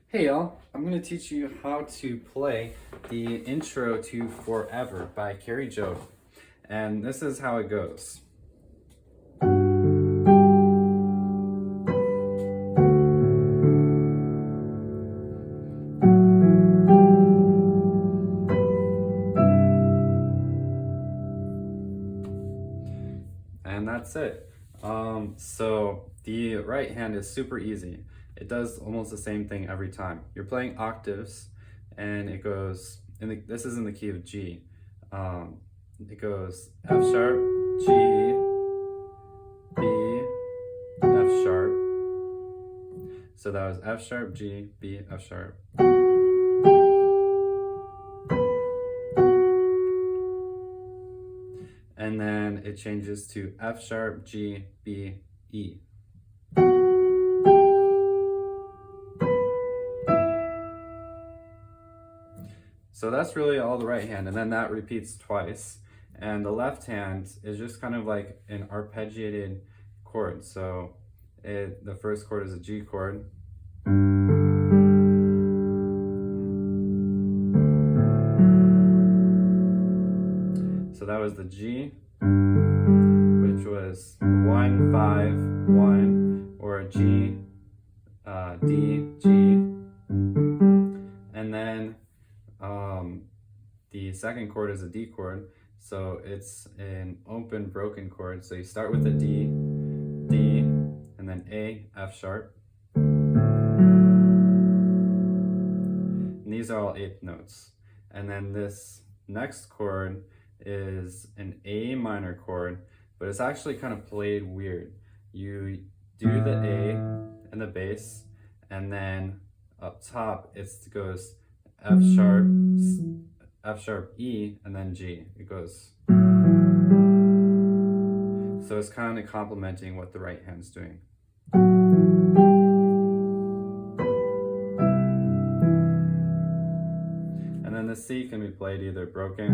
Hey y'all, I'm going to teach you how to play the intro to Forever by Kari Jobe. And this is how it goes. And that's it. So the right hand is super easy. It does almost the same thing every time. You're playing octaves, and it goes this is in the key of G. It goes F sharp, G, B, F sharp. So that was F sharp, G, B, F sharp. And then it changes to F sharp, G, B, E. So that's really all the right hand, and then that repeats twice. And the left hand is just kind of like an arpeggiated chord. So the first chord is a G chord. So that was the G, which was 1, 5, 1, or a G, D, G. And then the second chord is a D chord, so it's an open broken chord. So you start with a D, D, and then A, F sharp. And these are all eighth notes. And then this next chord is an A minor chord, but it's actually kind of played weird. You do the A and the bass, and then up top it goes F sharp, E, and then G. It goes. So it's kind of complementing what the right hand's doing. And then the C can be played either broken,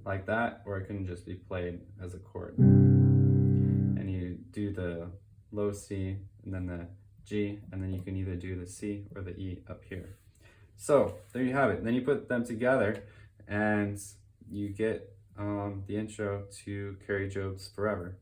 like that, or it can just be played as a chord. And you do the low C, and then the G, and then you can either do the C or the E up here. So there you have it. Then you put them together and you get the intro to Kari Jobe's Forever.